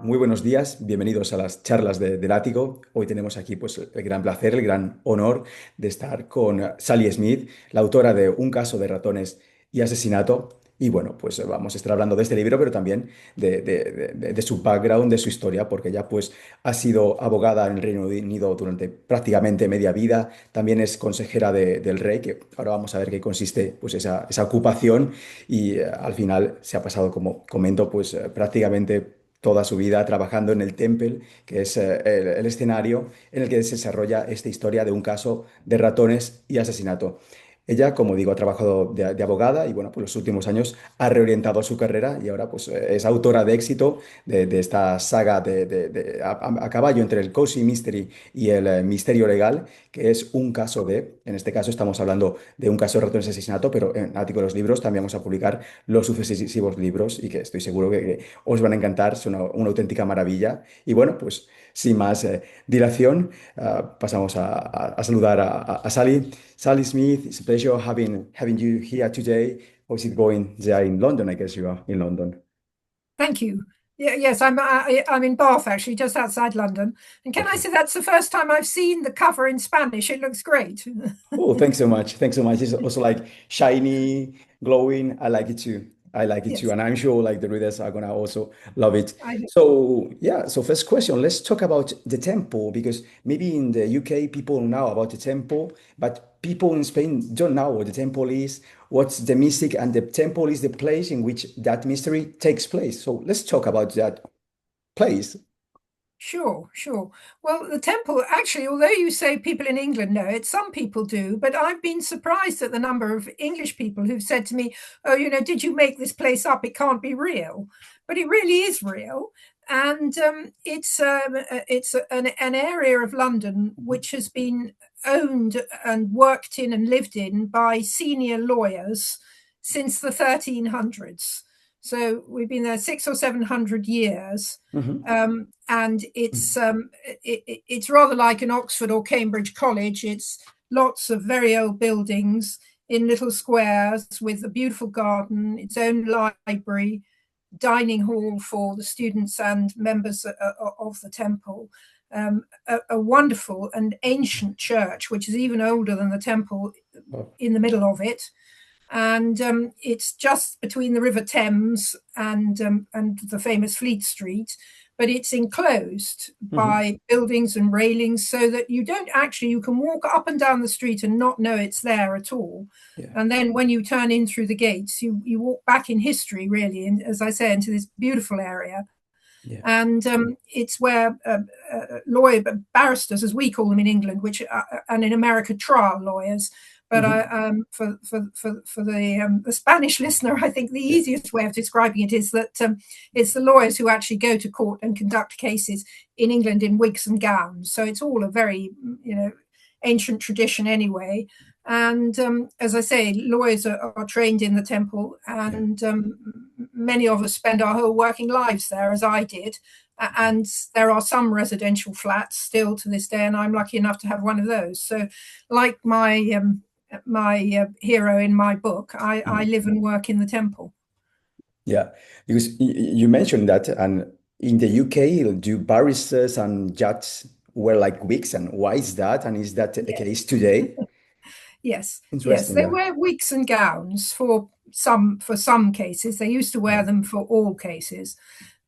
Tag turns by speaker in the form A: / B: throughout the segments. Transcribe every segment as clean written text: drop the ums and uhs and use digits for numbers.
A: Muy buenos días, bienvenidos a las charlas de Látigo. Hoy tenemos aquí pues, el gran placer, el gran honor de estar con Sally Smith, la autora de Un caso de ratones y asesinato. Y bueno, pues vamos a estar hablando de este libro, pero también de su background, de su historia, porque ella pues ha sido abogada en el Reino Unido durante prácticamente media vida. También es consejera del rey, que ahora vamos a ver qué consiste pues esa ocupación. Y al final se ha pasado, como comento, pues prácticamente toda su vida trabajando en el Temple, que es el escenario en el que se desarrolla esta historia de un caso de ratones y asesinato. Ella, como digo, ha trabajado de abogada y bueno, pues los últimos años ha reorientado su carrera y ahora pues es autora de éxito de esta saga a caballo entre el cozy mystery y el misterio legal, que es un caso en este caso estamos hablando de un caso de ratones y asesinato, pero en Ático de los Libros también vamos a publicar los sucesivos libros y que estoy seguro que os van a encantar, son una auténtica maravilla. Y bueno, pues sin más dilación, pasamos a saludar a Sally. Sally Smith, it's a pleasure having you here today. How's it going there in London? I guess you are in London.
B: Thank you. Yeah, yes, I'm in Bath actually, just outside London. And can I
A: Okay.
B: say that's the first time I've seen the cover in Spanish? It looks great.
A: Oh, thanks so much. Thanks so much. It's also like shiny, glowing. I like it too. I like it too.
B: Yes,
A: And I'm sure like the readers are gonna also love it.
B: I hope so.
A: So yeah, so first question, let's talk about the temple because maybe in the UK people know about the temple, but people in Spain don't know what the temple is, what's the mystic, and the temple is the place in which that mystery takes place. So let's talk about that place.
B: Sure, sure. Well, the temple, actually, although you say people in England know it, some people do, but I've been surprised at the number of English people who've said to me, "Oh, did you make this place up? It can't be real." But it really is real. And it's an area of London which has been owned and worked in and lived in by senior lawyers since the 1300s. So we've been there 600 or 700 years.
A: Mhm.
B: And it's rather like an Oxford or Cambridge college. It's lots of very old buildings in little squares with a beautiful garden, its own library, dining hall for the students and members of the temple, a wonderful and ancient church, which is even older than the temple,
A: Oh,
B: in the middle of it. And it's just between the River Thames and the famous Fleet Street, but it's enclosed
A: mhm.
B: by buildings and railings so that you can walk up and down the street and not know it's there at all.
A: Yeah,
B: And then when you turn in through the gates, you walk back in history, really, and as I say, into this beautiful area.
A: yeah.
B: And it's where lawyer barristers, as we call them in England, and in America, trial lawyers. But
A: Mhm.
B: for the Spanish listener, I think the
A: Yeah.
B: easiest way of describing it is that it's the lawyers who actually go to court and conduct cases in England in wigs and gowns. So it's all a very ancient tradition anyway. And as I say, lawyers are trained in the temple,
A: Yeah.
B: and many of us spend our whole working lives there, as I did. And there are some residential flats still to this day, and I'm lucky enough to have one of those. So, like my hero in my book, I
A: Mhm.
B: live and work in the temple.
A: Yeah, because you mentioned that, and in the UK, do barristers and judges wear like wigs, and why is that? And is that the
B: Yes,
A: case today?
B: yes.
A: Interesting,
B: They
A: yeah.
B: wear wigs and gowns for some cases. They used to wear
A: Yeah.
B: them for all cases,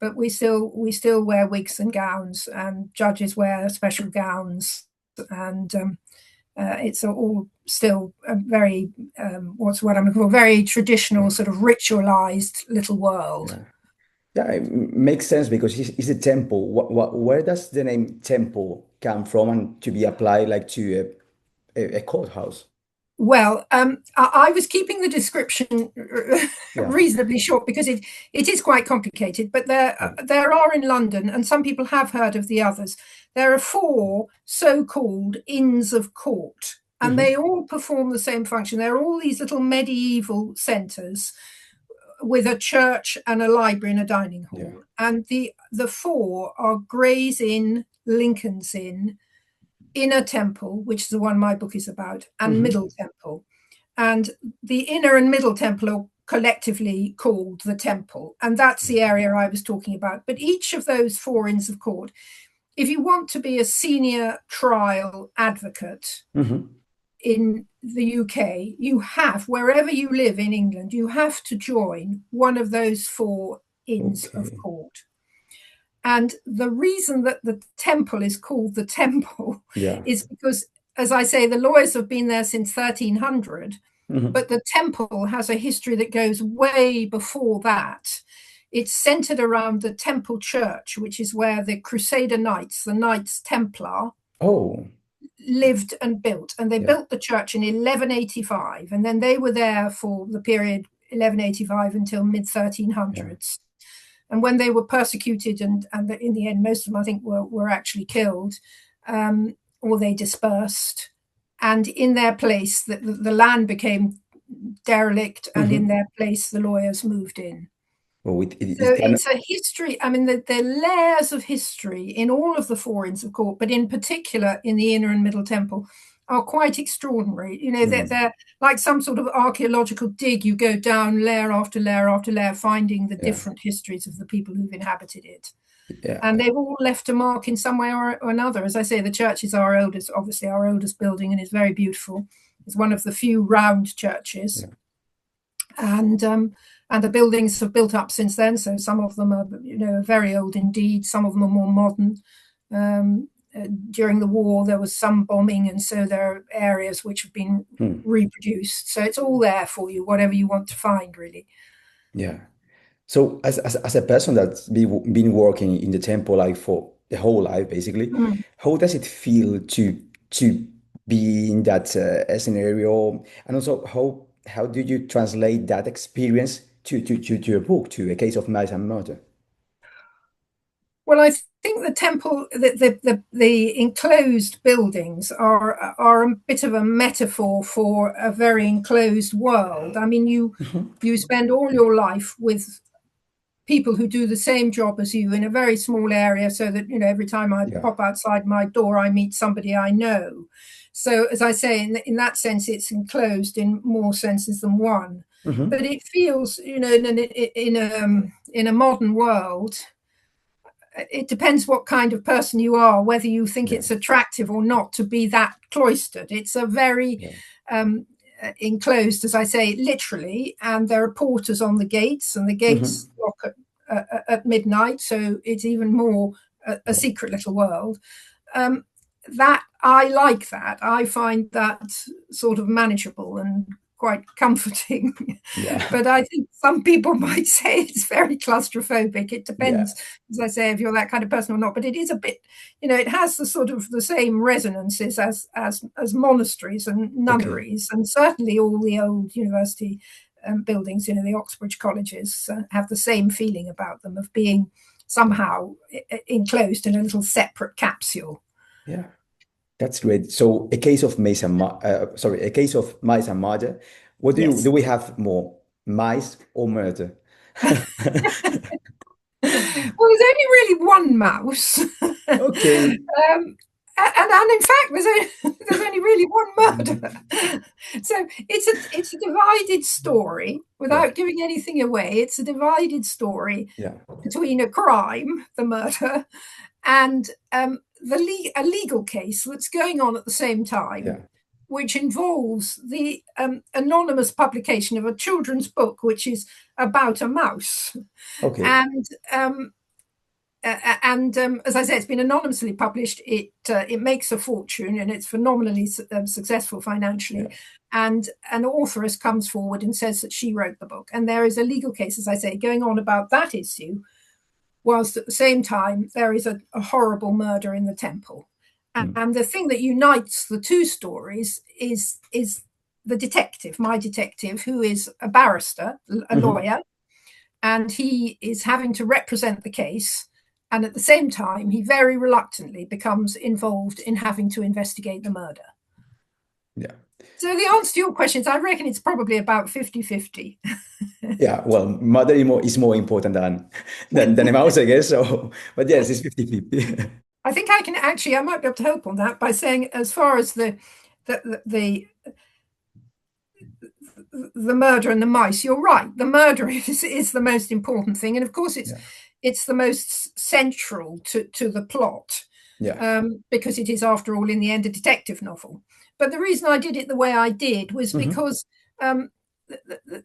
B: but we still wear wigs and gowns, and judges wear special gowns, and it's all still a very what's what I'm looking for, very traditional,
A: Yeah.
B: sort of ritualized little world.
A: Yeah. Yeah, it makes sense because it's a temple. Where does the name temple come from and to be applied like to a courthouse?
B: Well, I was keeping the description
A: Yeah.
B: reasonably short because it is quite complicated. But
A: Yeah.
B: there are in London, and some people have heard of the others. There are four so-called Inns of Court, and
A: Hmm.
B: they all perform the same function. They're all these little medieval centres with a church and a library and a dining
A: Yeah.
B: hall. And the four are Gray's Inn, Lincoln's Inn, Inner Temple, which is the one my book is about, and
A: Hmm.
B: Middle Temple. And the Inner and Middle Temple are collectively called the temple. And that's the area I was talking about. But each of those four Inns of Court, if you want to be a senior trial advocate in the UK, you have, wherever you live in England, you have to join one of those four Inns of Court. And the reason that the temple is called the temple is because, as I say, the lawyers have been there since 1300, but the temple has a history that goes way before that. It's centered around the Temple Church, which is where the Crusader Knights, the Knights Templar, lived and built. And they built the church in 1185, and then they were there for the period 1185 until mid-1300s. And when they were persecuted, and in the end, most of them, I think, were actually killed, or they dispersed. And in their place, the land became derelict, and in their place, the lawyers moved in.
A: So
B: it's a history. I mean, there are layers of history in all of the four Inns of Court, but in particular in the Inner and Middle Temple, are quite extraordinary. You know, they're like some sort of archaeological dig. You go down layer after layer after layer, finding the different histories of the people who've inhabited it. And they've all left a mark in some way or another. As I say, the church is obviously our oldest building, and is very beautiful. It's one of the few round churches. And the buildings have built up since then. So some of them are, very old indeed. Some of them are more modern. During the war, there was some bombing, and so there are areas which have been reproduced. So it's all there for you, whatever you want to find, really.
A: Yeah. So as a person that's been working in the temple like for the whole life, basically, how does it feel to be in that scenario? And also, how do you translate that experience to a book, to A Case of Mice and Murder?
B: Well, I think the temple, the enclosed buildings are a bit of a metaphor for a very enclosed world. I mean, you spend all your life with people who do the same job as you in a very small area, so that, every time I pop outside my door, I meet somebody I know. So, as I say, in that sense, it's enclosed in more senses than one. But it feels, in a modern world, it depends what kind of person you are, whether you think it's attractive or not to be that cloistered. It's a very enclosed, as I say, literally, and there are porters on the gates, and the gates lock at midnight, so it's even more a secret little world. That I like that. I find that sort of manageable and quite comforting. But I think some people might say it's very claustrophobic. It depends, as I say, if you're that kind of person or not. But it is a bit, it has the sort of the same resonances as monasteries and nunneries, and certainly all the old university buildings, the Oxbridge colleges have the same feeling about them, of being somehow enclosed in a little separate capsule.
A: Yeah. That's great. So a case of A Case of Mice and Murder. What do we have more, mice or murder?
B: Well, there's only really one mouse.
A: Okay.
B: And in fact, there's only really one murder. So it's a divided story, without giving anything away. It's a divided story between a crime, the murder, and a legal case that's going on at the same time, which involves the anonymous publication of a children's book, which is about a mouse. And as I say, it's been anonymously published. It makes a fortune, and it's phenomenally successful financially. And an authoress comes forward and says that she wrote the book. And there is a legal case, as I say, going on about that issue, whilst at the same time there is a horrible murder in the temple. And the thing that unites the two stories is the detective, my detective, who is a barrister, a lawyer, and he is having to represent the case. And at the same time, he very reluctantly becomes involved in having to investigate the murder. So the answer to your question is, I reckon it's probably about 50-50.
A: Well, murder is more important than a mouse, I guess. So, but yes, it's 50-50.
B: I think I might be able to help on that by saying, as far as the the murder and the mice. You're right. The murder is the most important thing, and of course,
A: Yeah.
B: it's the most central to the plot,
A: Yeah.
B: because it is, after all, in the end, a detective novel. But the reason I did it the way I did was
A: Hmm.
B: because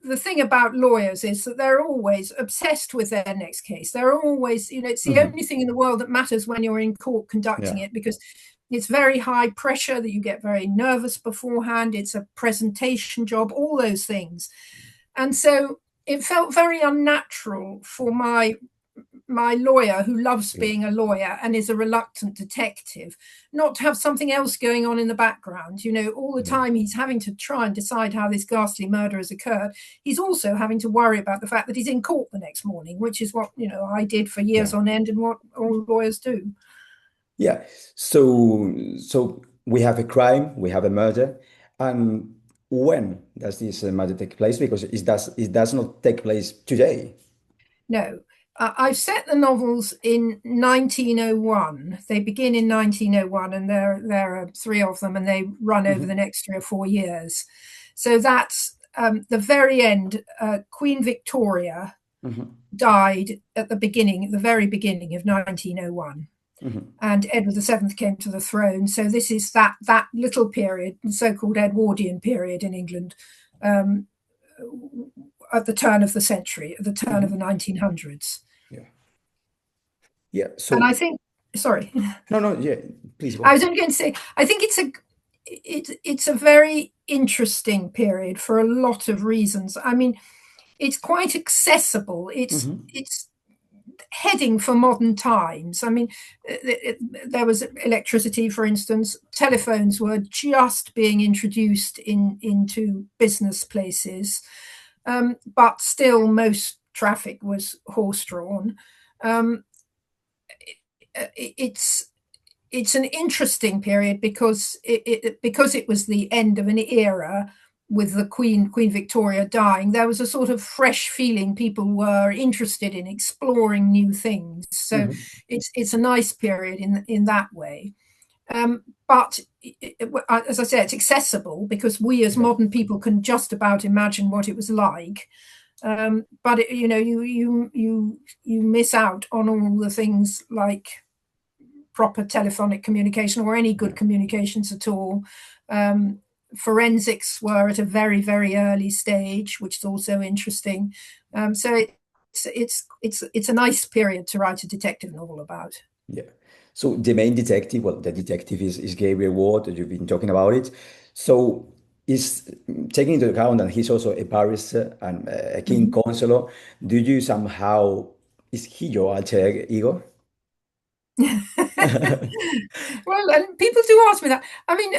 B: the thing about lawyers is that they're always obsessed with their next case. They're always, it's the
A: Hmm.
B: only thing in the world that matters when you're in court conducting
A: Yeah.
B: it, because it's very high pressure, that you get very nervous beforehand. It's a presentation job, all those things. And so it felt very unnatural for my lawyer, who loves
A: Okay.
B: being a lawyer and is a reluctant detective, not to have something else going on in the background. All the
A: Yeah.
B: time he's having to try and decide how this ghastly murder has occurred. He's also having to worry about the fact that he's in court the next morning, which is what, I did for years
A: Yeah.
B: on end, and what all lawyers do.
A: Yeah. So we have a crime, we have a murder, and when does this murder take place? Because it does not take place today.
B: No. I've set the novels in 1901. They begin in 1901, and there are three of them, and they run over the
A: Hmm.
B: next 3 or 4 years. So that's the very end. Queen Victoria
A: Hmm.
B: died at the very beginning of 1901,
A: Hmm.
B: and Edward VII came to the throne. So this is that little period, the so-called Edwardian period in England, um, at the turn of the century, at the turn of the
A: Hmm.
B: 1900s.
A: Yeah. Yeah.
B: And I
A: So
B: think, sorry,
A: no, no, yeah, please
B: I
A: go.
B: was only going to say, I think it's a very interesting period for a lot of reasons. I mean, it's quite accessible. It's
A: Hmm.
B: it's heading for modern times. I mean, there was electricity, for instance. Telephones were just being introduced into business places, but still most traffic was horse drawn. Um, it's it's an interesting period because it was the end of an era with the Queen Victoria dying. There was a sort of fresh feeling. People were interested in exploring new things, so
A: Hmm.
B: it's a nice period in that way. But as I say, it's accessible because we as
A: Yeah.
B: modern people can just about imagine what it was like. But you miss out on all the things like proper telephonic communication or any good
A: Yeah.
B: communications at all. Um, Forensics were at a very, very early stage, which is also interesting. So it's a nice period to write a detective novel about.
A: Yeah. So the main detective, well, the detective is Gabriel Ward. You've been talking about it. So is taking into account that he's also a barrister and a king
B: Mhm.
A: counselor. Do you somehow is he your alter ego?
B: Well, and people do ask me that. I mean,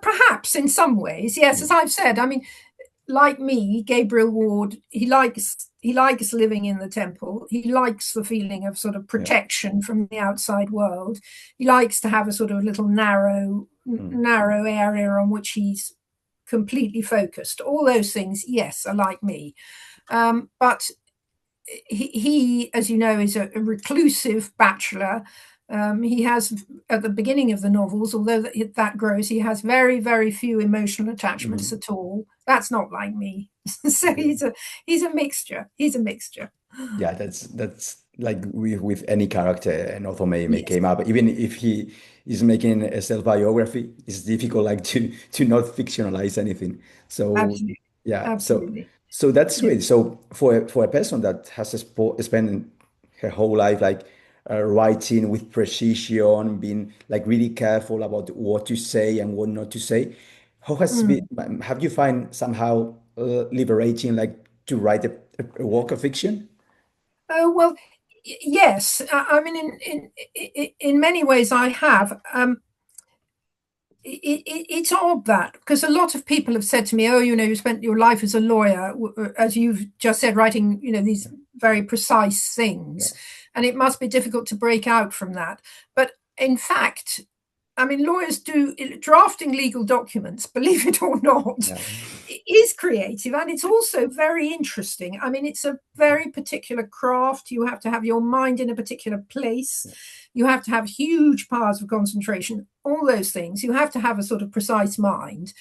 B: perhaps in some ways, yes.
A: Yeah.
B: As I've said, I mean, like me, Gabriel Ward, he likes living in the temple. He likes the feeling of sort of
A: Yeah.
B: protection from the outside world. He likes to have a sort of little
A: Mm.
B: narrow area on which he's completely focused. All those things, yes, are like me. But he, as you know, is a reclusive bachelor. He has, at the beginning of the novels, although that grows, he has very, very few emotional attachments
A: Mhm.
B: at all. That's not like me. So
A: Okay.
B: he's a mixture. He's a mixture.
A: Yeah, that's like with any character an author may
B: Yes,
A: came up. Even if he is making a self-biography, it's difficult like to not fictionalize anything. So
B: absolutely,
A: yeah, so
B: absolutely.
A: so that's
B: Yeah.
A: great. So for a person that has spent her whole life like writing with precision, being like really careful about what to say and what not to say, how has been
B: Mm.
A: have you find somehow liberating like to write a work of fiction?
B: Oh well, yes. I mean, in many ways, I have. It's odd that, because a lot of people have said to me, "Oh, you spent your life as a lawyer, as you've just said, writing, these very precise
A: Yeah.
B: things, and it must be difficult to break out from that." But in fact, I mean, lawyers do drafting legal documents, believe it or not,
A: Yeah.
B: is creative and it's also very interesting. I mean, it's a very particular craft. You have to have your mind in a particular place. You have to have huge powers of concentration, all those things. You have to have a sort of precise mind.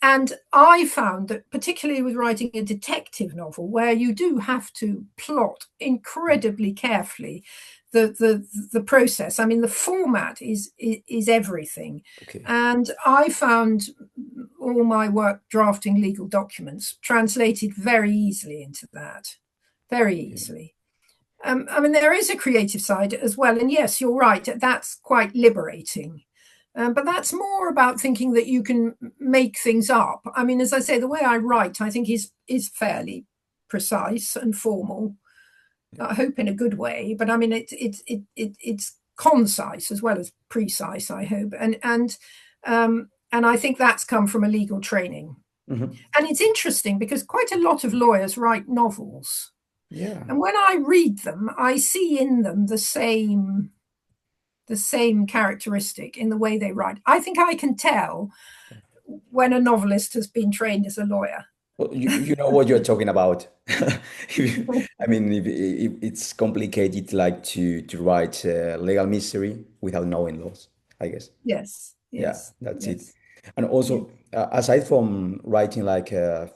B: And I found that, particularly with writing a detective novel, where you do have to plot incredibly carefully the process. I mean, the format is everything.
A: Okay.
B: And I found all my work drafting legal documents translated very easily into that, very
A: Yeah.
B: easily. I mean, there is a creative side as well. And yes, you're right, that's quite liberating. But that's more about thinking that you can make things up. I mean, as I say, the way I write, I think is fairly precise and formal. I hope in a good way, but I mean, it's concise as well as precise. I hope, and I think that's come from a legal training.
A: Mhm.
B: And it's interesting because quite a lot of lawyers write novels,
A: Yeah.
B: and when I read them, I see in them the same characteristic in the way they write. I think I can tell when a novelist has been trained as a lawyer.
A: Well, you know what you're talking about. I mean, if it's complicated, like to write legal mystery without knowing laws, I guess.
B: Yes,
A: Yeah,
B: yes,
A: that's it.
B: yes,
A: And
B: yes.
A: also, aside from writing like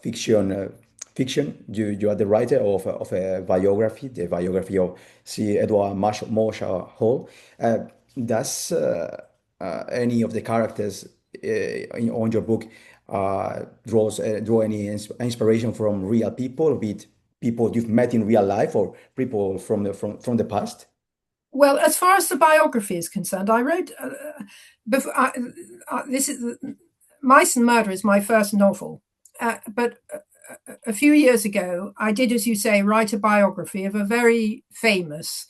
A: fiction, you are the writer of a biography, the biography of C. Edward Marshall Hall. Does any of the characters on your book draw any inspiration from real people, be it people you've met in real life or people from the past?
B: Well, as far as the biography is concerned, I wrote before. This is Mice and Murder is my first novel, but a few years ago, I did, as you say, write a biography of a very famous,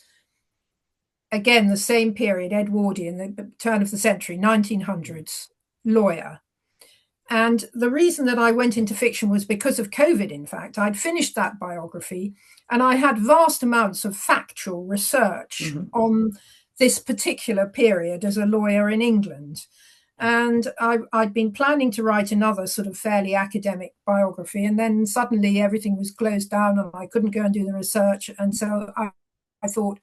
B: again the same period, Edwardian, the turn of the century, 1900s lawyer. And the reason that I went into fiction was because of COVID, in fact. I'd finished that biography and I had vast amounts of factual research
A: Hmm.
B: on this particular period as a lawyer in England. And I'd been planning to write another sort of fairly academic biography. And then suddenly everything was closed down and I couldn't go and do the research. And so I thought,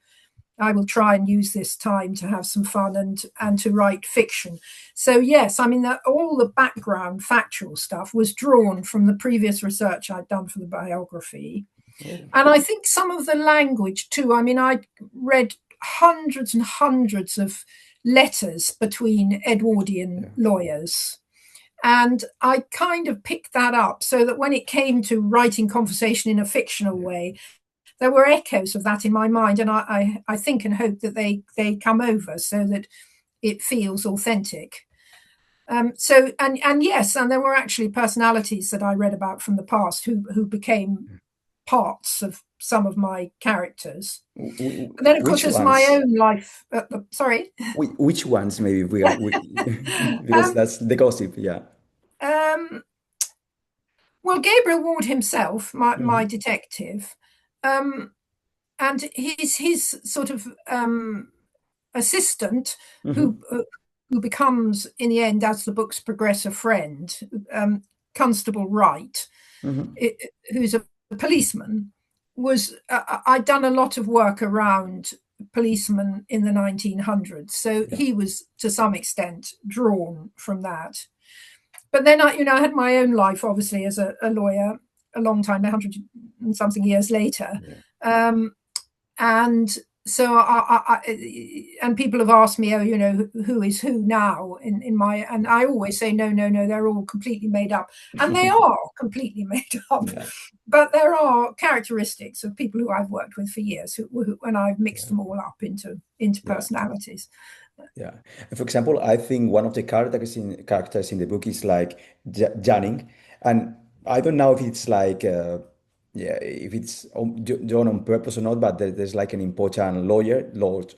B: I will try and use this time to have some fun and to write fiction. So yes, I mean all the background factual stuff was drawn from the previous research I'd done for the biography,
A: Oh,
B: and I think some of the language too. I mean, I'd read hundreds and hundreds of letters between Edwardian
A: yeah.
B: lawyers. And I kind of picked that up so that when it came to writing conversation in a fictional
A: Yeah.
B: way, there were echoes of that in my mind, and I think and hope that they come over so that it feels authentic. So and yes, and there were actually personalities that I read about from the past who became parts of some of my characters. And then, of course,
A: Which
B: there's my
A: ones?
B: own life. Sorry.
A: Which ones maybe because
B: um,
A: that's the gossip, yeah.
B: um, well, Gabriel Ward himself, my
A: Hmm.
B: detective, um, and his sort of assistant who
A: Hmm.
B: who becomes in the end, as the books progress, a friend, Constable Wright,
A: Hmm.
B: who's a policeman. Was I'd done a lot of work around policemen in the 1900s, so
A: Yeah.
B: he was to some extent drawn from that. But then I had my own life, obviously, as a lawyer, a long time, 100 and something years later.
A: Yeah.
B: Um, and so and people have asked me, oh, who is who now in my, and I always say, no, no, no, they're all completely made up. And they are completely made up.
A: Yeah.
B: But there are characteristics of people who I've worked with for years and I've mixed
A: Yeah.
B: them all up into
A: Yeah.
B: personalities.
A: Yeah. And for example, I think one of the characters in the book is like Janning, and I don't know if it's like yeah, if it's done on purpose or not, but there's like an important lawyer, Lord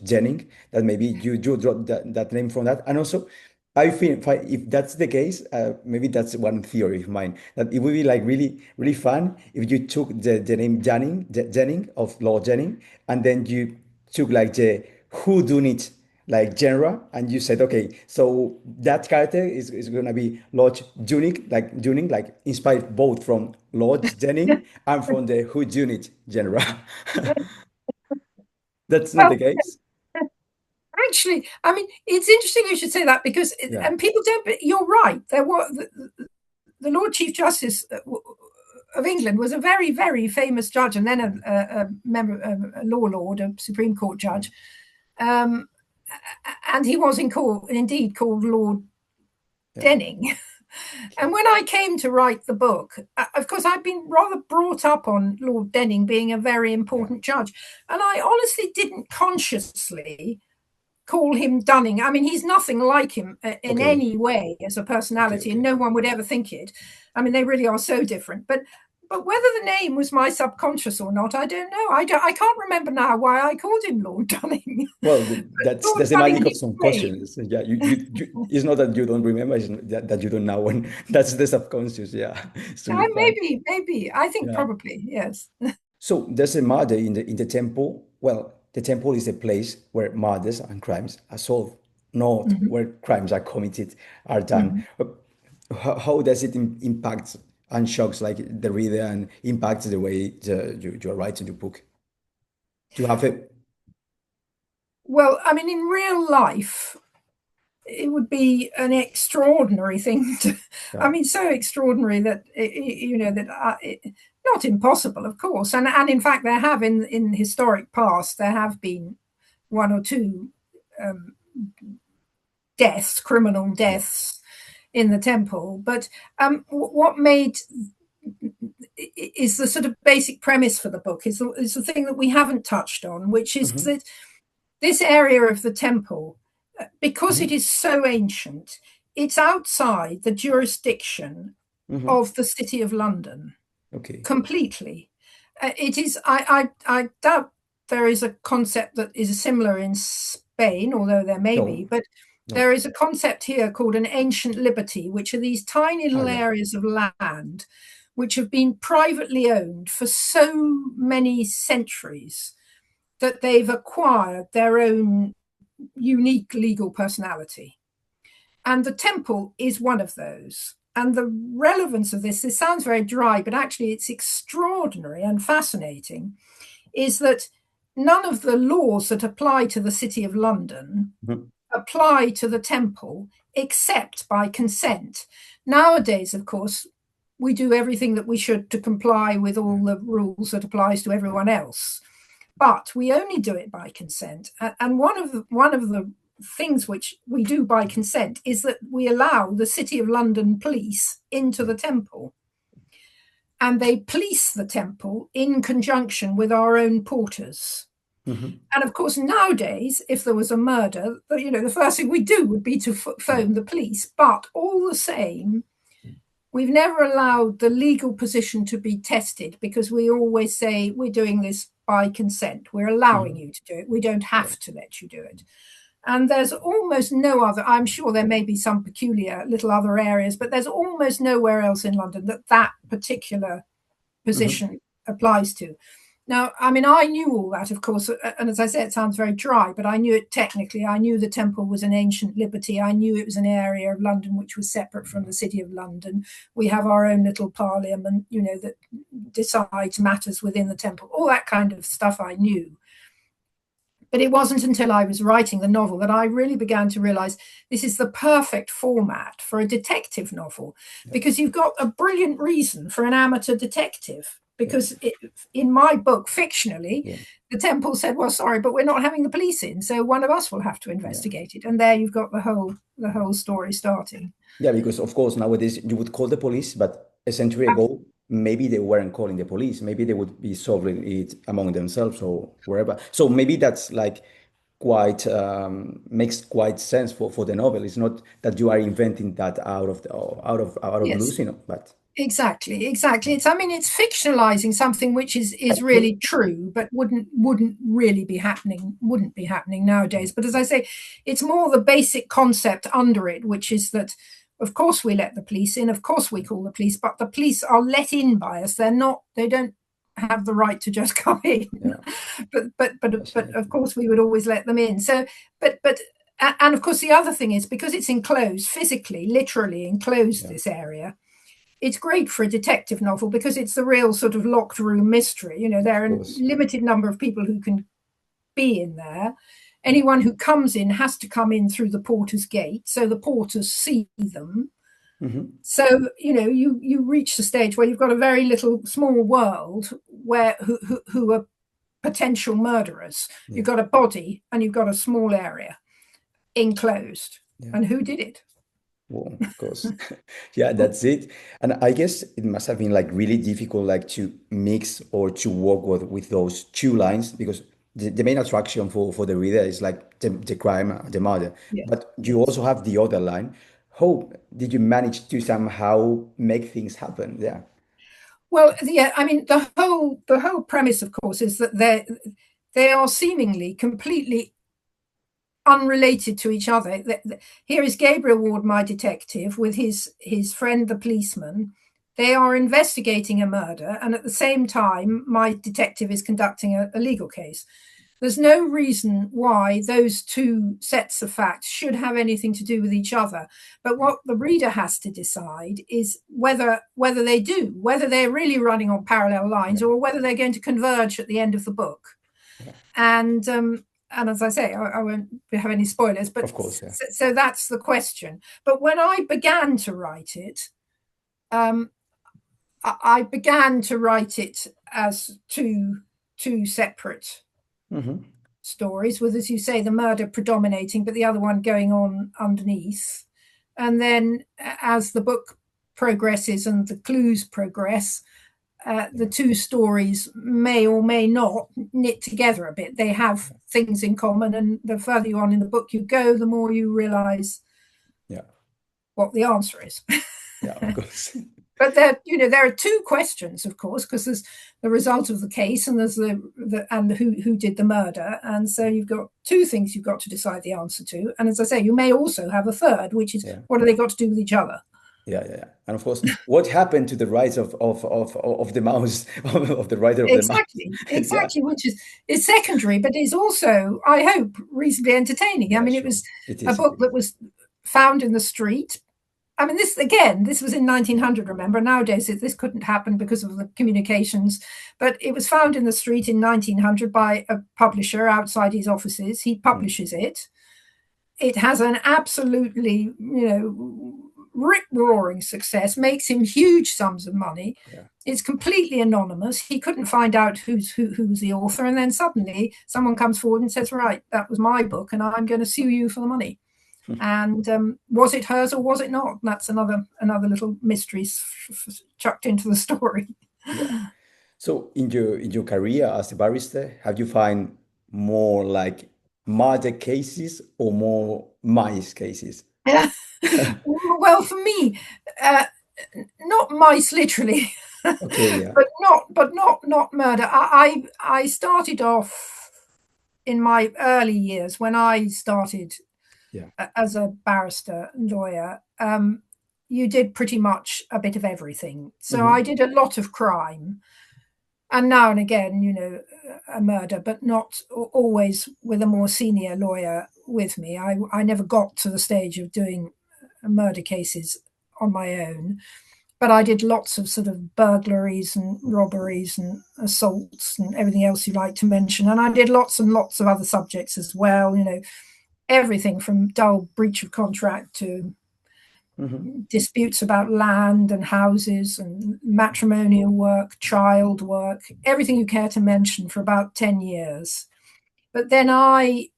A: Jennings, that maybe you dropped that name from that. And also, I think if that's the case, maybe that's one theory of mine, that it would be like really fun if you took the name Jennings of Lord Jennings, and then you took like the who done it like genre, and you said, okay, so that character is going to be Lord Juning, like inspired both from Lord Denning and from the Who Unit genre. That's not
B: Well,
A: the case.
B: actually, I mean, it's interesting you should say that because,
A: Yeah.
B: and people don't, but you're right. There were the Lord Chief Justice of England was a very, very famous judge, and then a member, a law lord, a Supreme Court judge, and he was indeed called Lord
A: Yeah.
B: Denning. And when I came to write the book, of course, I'd been rather brought up on Lord Denning being a very
A: Yeah.
B: important judge, and I honestly didn't consciously call him Dunning. I mean, he's nothing like him in
A: Okay.
B: any way as a
A: Okay.
B: personality, and
A: Okay.
B: no one would ever think it. I mean, they really are so different. But whether the name was my subconscious or not, I don't know. I can't remember now why I called him Lord Dunning.
A: Well,
B: Lord
A: that's the
B: Dunning,
A: magic of
B: his name.
A: subconscious. Yeah, it's not that you don't remember, it's that you don't know when. That's the subconscious. Yeah, it's really fun.
B: Maybe. I think
A: Yeah.
B: probably, yes.
A: So there's a murder in the temple. Well, the temple is a place where murders and crimes are solved, not
B: Mhm,
A: where crimes are committed are done.
B: mhm.
A: How does it impact and shocks like the reader and impacts the way you are writing the book? Do you have a
B: Well, I mean, in real life, it would be an extraordinary thing to, I
A: yeah,
B: mean, so extraordinary that not impossible, of course, and in fact there have in historic past there have been one or two um, deaths, criminal
A: yeah.
B: deaths in the temple, but what made is the sort of basic premise for the book is the thing that we haven't touched on, which is
A: Hmm.
B: that this area of the temple, because it
A: Hmm.
B: is so ancient, it's outside the jurisdiction
A: Hmm.
B: of the City of London
A: Okay.
B: completely. It is. I doubt there is a concept that is similar in Spain, although there may be.
A: No,
B: But
A: no.
B: there is a concept here called an ancient liberty, which are these tiny
A: Ah,
B: little
A: yeah.
B: areas of land which have been privately owned for so many centuries that they've acquired their own unique legal personality. And the temple is one of those. And the relevance of this sounds very dry, but actually it's extraordinary and fascinating, is that none of the laws that apply to the City of London
A: Mhm.
B: apply to the temple except by consent. Nowadays, of course, we do everything that we should to comply with
A: Yeah.
B: all the rules that applies to everyone else, but we only do it by consent. And one of the things which we do by consent is that we allow the City of London police into
A: Yeah.
B: the temple, and they police the temple in conjunction with our own porters.
A: Hmm.
B: And of course, nowadays, if there was a murder, the first thing we do would be to
A: Yeah.
B: phone the police. But all the same, we've never allowed the legal position to be tested because we always say we're doing this by consent. We're allowing
A: Hmm.
B: you to do it. We don't
A: Yeah.
B: have to let you do it. And there's almost no other, I'm sure there may be some peculiar little other areas, but there's almost nowhere else in London that that particular
A: Hmm.
B: position applies to. Now, I mean, I knew all that, of course, and as I say, it sounds very dry, but I knew it technically. I knew the temple was an ancient liberty. I knew it was an area of London which was separate from the City of London. We have our own little parliament, that decides matters within the temple. All that kind of stuff I knew. But it wasn't until I was writing the novel that I really began to realize this is the perfect format for a detective novel,
A: Yeah.
B: because you've got a brilliant reason for an amateur detective.
A: Yeah.
B: Because in my book, fictionally,
A: Yeah.
B: the temple said, "Well, sorry, but we're not having the police in, so one of us will have to
A: Yeah.
B: investigate it." And there you've got the whole story starting.
A: Yeah, because of course nowadays you would call the police, but a century ago maybe they weren't calling the police. Maybe they would be solving it among themselves or wherever. So maybe that's like quite makes quite sense for the novel. It's not that you are inventing that out of
B: Yes.
A: losing, but
B: Exactly. It's fictionalizing something which is really true, but wouldn't really be happening, wouldn't be happening nowadays. But as I say, it's more the basic concept under it, which is that of course we let the police in, of course we call the police, but the police are let in by us. They don't have the right to just come in.
A: yeah,
B: But of
A: fascinating.
B: course we would always let them in. So but And of course, the other thing is because it's enclosed, physically, literally enclosed,
A: Yeah,
B: this area, it's great for a detective novel because it's the real sort of locked room mystery. There
A: of
B: are a
A: course.
B: limited number of people who can be in there.
A: Yeah.
B: Anyone who comes in has to come in through the porter's gate, so the porters see them.
A: Hmm.
B: So you reach the stage where you've got a very little small world where who are potential murderers. You've
A: Yeah.
B: got a body and you've got a small area enclosed.
A: Yeah.
B: And who did it?
A: Well, of course. Yeah, that's it. And I guess it must have been like really difficult like to mix or to work with those two lines because the main attraction for the reader is like the crime, the murder.
B: Yes,
A: But you
B: yes.
A: also have the other line. How did you manage to somehow make things happen? Yeah.
B: Well, yeah, I mean the whole premise, of course, is that they are seemingly completely unrelated to each other. Here is Gabriel Ward, my detective, with his friend the policeman. They are investigating a murder, and at the same time, my detective is conducting a legal case. There's no reason why those two sets of facts should have anything to do with each other. But what the reader has to decide is whether they do, whether they're really running on parallel lines
A: Yeah.
B: or whether they're going to converge at the end of the book.
A: Yeah.
B: And as I say, I won't have any spoilers, but
A: Of course. Yeah.
B: so that's the question. But when I began to write it, um, I began to write it as two separate
A: Hmm.
B: stories, with, as you say, the murder predominating, but the other one going on underneath. And then as the book progresses and the clues progress, the
A: Yeah.
B: two stories may or may not knit together a bit. They have things in common, and the further you on in the book you go, the more you realize
A: Yeah.
B: what the answer is.
A: Yeah. Of course.
B: But there are two questions, of course, because there's the result of the case and there's the who did the murder, and so you've got two things you've got to decide the answer to. And as I say, you may also have a third, which is
A: Yeah.
B: what have they got to do with each other?
A: Yeah, yeah, yeah. And of course, what happened to the rights of the mouse of the writer of the mouse?
B: Exactly,
A: Yeah,
B: exactly, which is secondary, but is also, I hope, reasonably entertaining. I
A: yeah,
B: mean, it
A: sure.
B: was
A: It
B: a
A: is. It
B: book
A: is.
B: that was found in the street. I mean, this was in
A: Yeah,
B: 1900, remember? Nowadays, this couldn't happen because of the communications, but it was found in the street in 1900 by a publisher outside his offices. He
A: mm,
B: publishes it. It has an absolutely, rip-roaring success, makes him huge sums of money.
A: yeah.
B: It's completely anonymous. He couldn't find out who was the author, and then suddenly someone comes forward and says, "Right, that was my book, and I'm going to sue you for the money." And was it hers or was it not? That's another little mystery chucked into the story.
A: Yeah. So in your career as a barrister, have you find more like murder cases or more mice cases?
B: Well, for me, uh, not mice literally,
A: Okay, yeah,
B: but not murder. I started off in my early years when I started
A: yeah.
B: as a barrister lawyer. You did pretty much a bit of everything. So I
A: Hmm.
B: did a lot of crime, and now and again, a murder, but not always with a more senior lawyer with me. I never got to the stage of doing murder cases on my own, but I did lots of sort of burglaries and robberies and assaults and everything else you like to mention. And I did lots and lots of other subjects as well, everything from dull breach of contract to
A: Hmm.
B: disputes about land and houses and matrimonial work, child work, everything you care to mention for about 10 years. But then I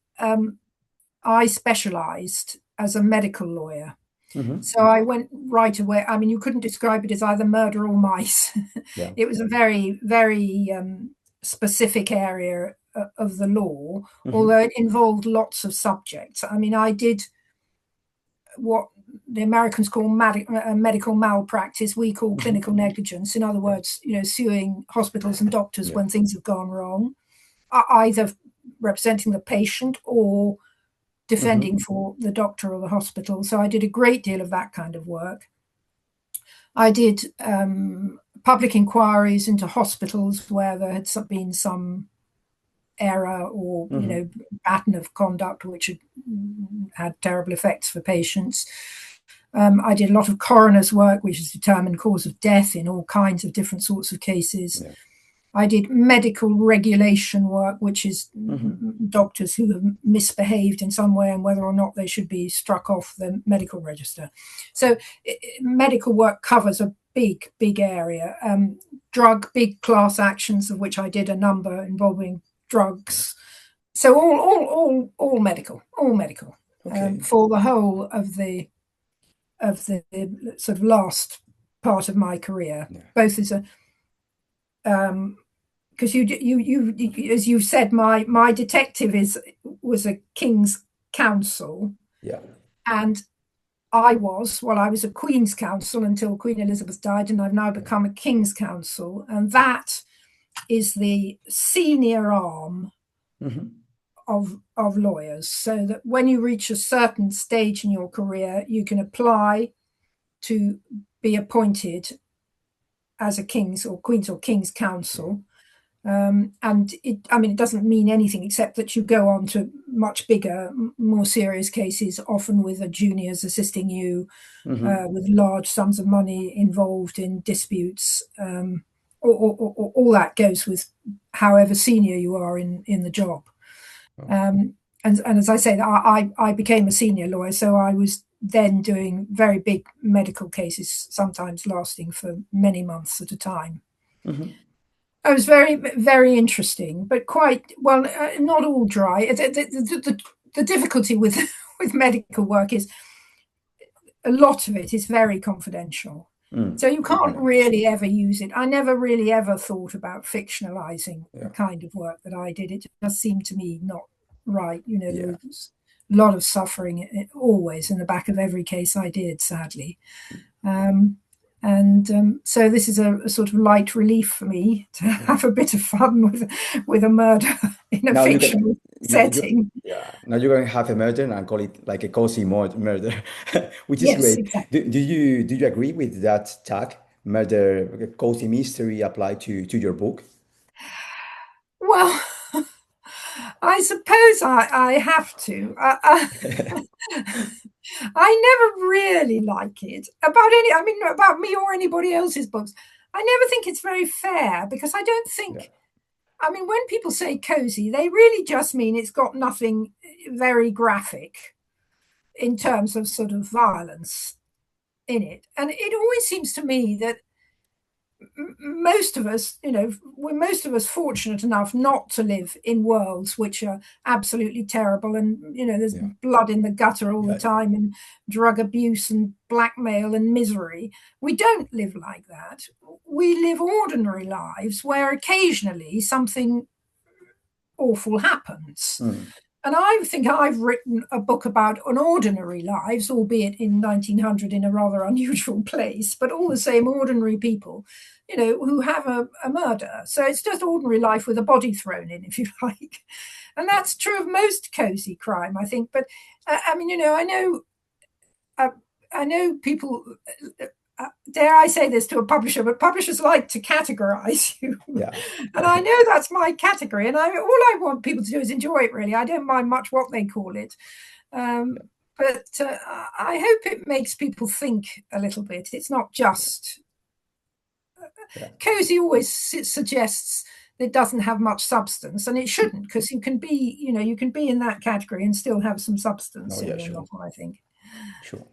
B: specialized as a medical lawyer.
A: Hmm.
B: So I went right away. I mean, you couldn't describe it as either murder or mice.
A: Yeah.
B: It was a very, very specific area of the law,
A: Hmm.
B: although it involved lots of subjects. I mean, I did what the Americans call medical malpractice. We call
A: Hmm.
B: clinical negligence. In other
A: Yeah.
B: words, suing hospitals and doctors
A: Yeah.
B: when things have gone wrong, either representing the patient or defending
A: Hmm.
B: for the doctor or the hospital. So I did a great deal of that kind of work. I did public inquiries into hospitals where there had been some error or
A: Hmm.
B: pattern of conduct which had terrible effects for patients. I did a lot of coroner's work, which is determined cause of death in all kinds of different sorts of cases.
A: Yeah.
B: I did medical regulation work, which is
A: Hmm.
B: doctors who have misbehaved in some way and whether or not they should be struck off the medical register. So medical work covers a big area. Big class actions, of which I did a number involving drugs. So all medical,
A: Okay.
B: for the whole of the sort of last part of my career,
A: Yeah.
B: both as a because you as you've said, my detective was a King's Counsel,
A: Yeah.
B: and I was a Queen's Counsel until Queen Elizabeth died, and I've now
A: Yeah.
B: become a King's Counsel, and that is the senior arm
A: Hmm.
B: of lawyers, so that when you reach a certain stage in your career, you can apply to be appointed as a King's or Queen's or King's
A: Yeah.
B: Counsel. And it doesn't mean anything except that you go on to much bigger, more serious cases, often with a juniors assisting you,
A: Hmm.
B: with large sums of money involved in disputes. All that goes with however senior you are in the job.
A: Oh.
B: And as I say, I became a senior lawyer, so I was then doing very big medical cases, sometimes lasting for many months at a time.
A: Hmm.
B: It was very interesting, but quite well, not all dry. The difficulty with with medical work is a lot of it is very confidential.
A: Mm.
B: So you
A: I
B: can't
A: know.
B: really ever use it. I never really ever thought about fictionalizing the
A: Yeah.
B: kind of work that I did. It just seemed to me not right. There
A: Yeah.
B: was a lot of suffering always in the back of every case I did, sadly. Um, and so this is a sort of light relief for me to
A: Yeah.
B: have a bit of fun with a murder in a
A: Now you can
B: fictional
A: you
B: setting.
A: yeah. Now you're gonna have a murder and call it like a cozy murder, which is
B: Yes,
A: great.
B: exactly.
A: Do you agree with that tag, murder, cozy mystery applied to your book?
B: Well, I suppose I have to. I never really like it about me or anybody else's books. I never think it's very fair because I don't
A: Yeah.
B: think, when people say cozy, they really just mean it's got nothing very graphic in terms of sort of violence in it. And it always seems to me that most of us, we're most of us fortunate enough not to live in worlds which are absolutely terrible, and there's
A: Yeah.
B: blood in the gutter all the
A: Yeah.
B: time, and drug abuse and blackmail and misery. We don't live like that. We live ordinary lives where occasionally something awful happens.
A: Mm.
B: And I think I've written a book about an ordinary lives, albeit in 1900 in a rather unusual place, but all the same ordinary people, who have a murder. So it's just ordinary life with a body thrown in, if you like. And that's true of most cozy crime, I think. But uh, I know people. Dare I say this to a publisher, but publishers like to categorize you.
A: Yeah.
B: And I know that's my category. And all I want people to do is enjoy it, really. I don't mind much what they call it.
A: Yeah.
B: But I hope it makes people think a little bit. It's not just
A: Yeah.
B: cozy always suggests it doesn't have much substance, and it shouldn't, because you can be in that category and still have some
A: No,
B: substance in
A: yeah,
B: your
A: sure.
B: novel, I think.
A: Sure.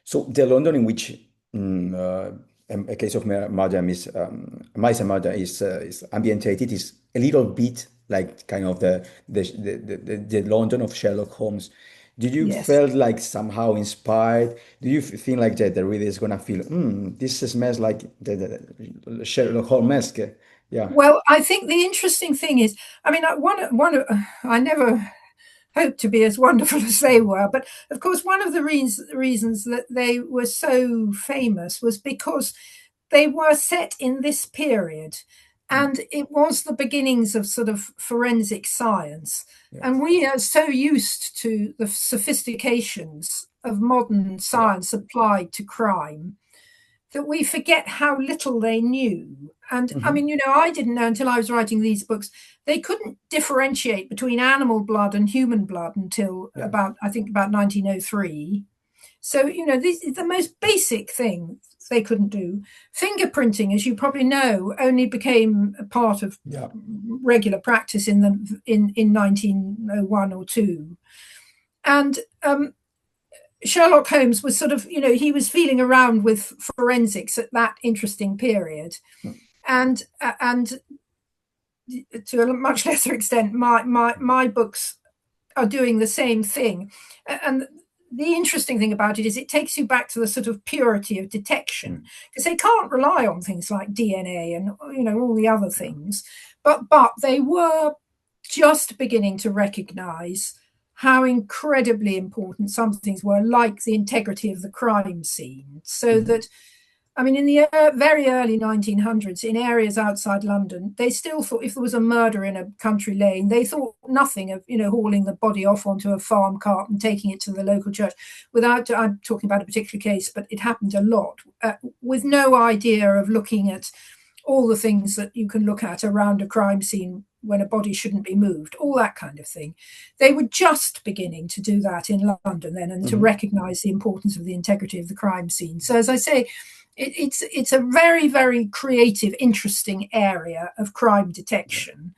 A: So the London in which a case of murder mice and murder is ambientated is a little bit like kind of the London of Sherlock Holmes. Did you
B: Yes.
A: felt like somehow inspired? Do you think like that the reader is gonna feel, this smells like the Sherlock Holmes? Yeah,
B: Well, I think the interesting thing is, I never hoped to be as wonderful as they were, but of course, one of the reasons that they were so famous was because they were set in this period,
A: mm,
B: and it was the beginnings of sort of forensic science.
A: yeah,
B: And we are so used to the sophistications of modern
A: yeah,
B: science applied to crime that we forget how little they knew. And I
A: Hmm.
B: mean, I didn't know until I was writing these books. They couldn't differentiate between animal blood and human blood until
A: Yeah.
B: I think, about 1903. So, this is the most basic thing they couldn't do. Fingerprinting, as you probably know, only became a part of
A: Yeah.
B: regular practice in 1901 or two. And Sherlock Holmes was sort of, he was feeling around with forensics at that interesting period, and to a much lesser extent, my books are doing the same thing. And the interesting thing about it is it takes you back to the sort of purity of detection,
A: Mm.
B: because they can't rely on things like DNA and all the other
A: Yeah.
B: things, but they were just beginning to recognize how incredibly important some things were, like the integrity of the crime scene. So
A: Mhm.
B: that, I mean, in the very early 1900s, in areas outside London, they still thought if there was a murder in a country lane, they thought nothing of, hauling the body off onto a farm cart and taking it to the local church without, I'm talking about a particular case, but it happened a lot, with no idea of looking at all the things that you can look at around a crime scene when a body shouldn't be moved, all that kind of thing. They were just beginning to do that in London then, and to
A: Mhm.
B: recognize the importance of the integrity of the crime scene. So, as I say, it's a very, very creative, interesting area of crime
A: Yeah.
B: detection.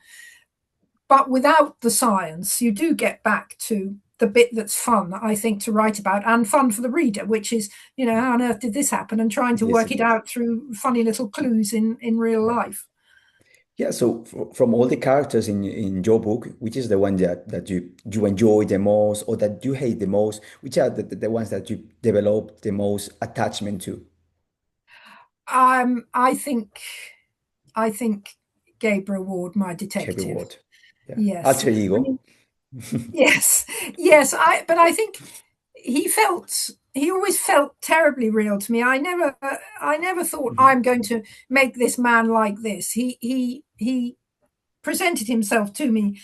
B: But without the science, you do get back to the bit that's fun, I think, to write about, and fun for the reader, which is, how on earth did this happen, and trying to
A: Yes,
B: work it
A: indeed.
B: out through funny little clues in real
A: Yeah.
B: life.
A: Yeah. So from all the characters in your book, which is the one that you enjoy the most or that you hate the most? Which are the ones that you develop the most attachment to?
B: Um, I think I think Gabriel Ward, my
A: Gabriel
B: detective.
A: Ward. Yeah.
B: Yes,
A: Alter
B: I
A: ego.
B: mean, yes, yes. But I think he always felt terribly real to me. I never thought
A: Mhm.
B: I'm going to make this man like this. He presented himself to me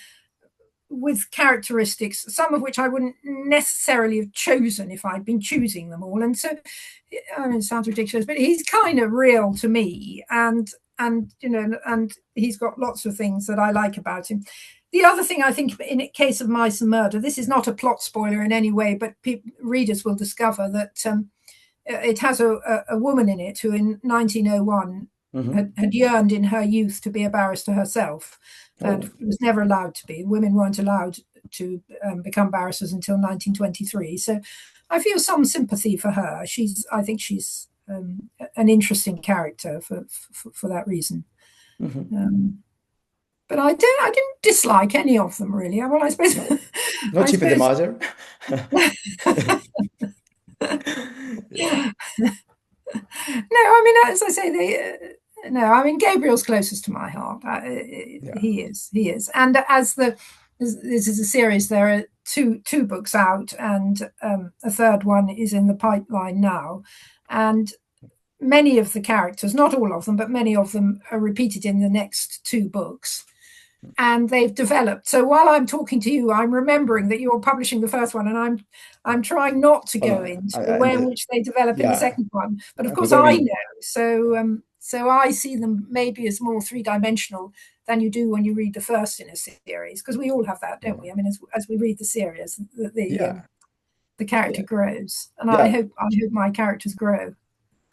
B: with characteristics, some of which I wouldn't necessarily have chosen if I'd been choosing them all. And so, I mean, it sounds ridiculous, but he's kind of real to me, and he's got lots of things that I like about him. The other thing I think, in a case of Mice and Murder, this is not a plot spoiler in any way, but readers will discover that it has a woman in it who, in 1901,
A: Mhm.
B: had yearned in her youth to be a barrister herself,
A: Oh,
B: and was never allowed to be. Women weren't allowed to become barristers until 1923. So I feel some sympathy for her. I think she's an interesting character for that reason.
A: mhm.
B: Um, but I didn't dislike any of them really. Well, I suppose,
A: No, not
B: I
A: even the
B: suppose.
A: mother. Yeah.
B: No, I mean, as I say, no, I mean, Gabriel's closest to my heart.
A: Yeah.
B: He is, and this is a series. There are two books out, and a third one is in the pipeline now, and many of the characters, not all of them, but many of them, are repeated in the next two books, and they've developed. So while I'm talking to you, I'm remembering that you're publishing the first one, and I'm trying not to
A: Oh
B: go
A: no.
B: into the way in which they develop in the
A: Yeah.
B: second one. But of
A: Because
B: course,
A: I
B: I
A: mean,
B: know. So I see them maybe as more three-dimensional than you do when you read the first in a series, because we all have that, don't we? I mean, as we read the series,
A: yeah.
B: the character
A: Yeah.
B: grows, and
A: Yeah.
B: I hope my characters grow.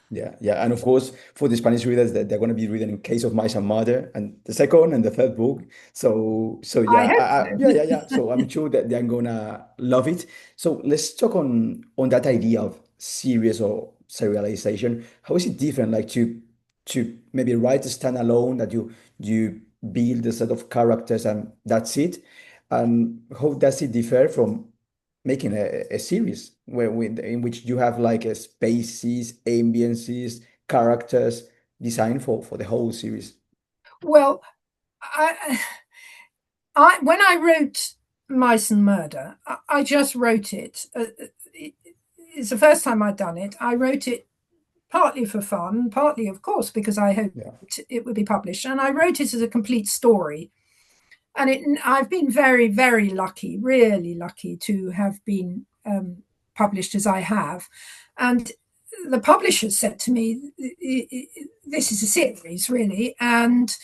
A: Yeah, yeah, and of course, for the Spanish readers, that they're going to be reading In Case of Mice and Mother, and the second and the third book. So
B: I
A: yeah,
B: hope
A: yeah,
B: so.
A: yeah, yeah. So I'm sure that they're gonna love it. So let's talk on that idea of series or serialization. How is it different, like to maybe write a standalone that you build a set of characters and that's it, and how does it differ from making a series in which you have like a spaces, ambiences, characters designed for the whole series.
B: Well, I, when I wrote Mice and Murder, I just wrote it. It's the first time I'd done it. I wrote it partly for fun, partly, of course, because I
A: Yeah.
B: hoped it would be published. And I wrote it as a complete story. And I've been very, very lucky, really lucky to have been published as I have. And the publisher said to me, this is a series, really. And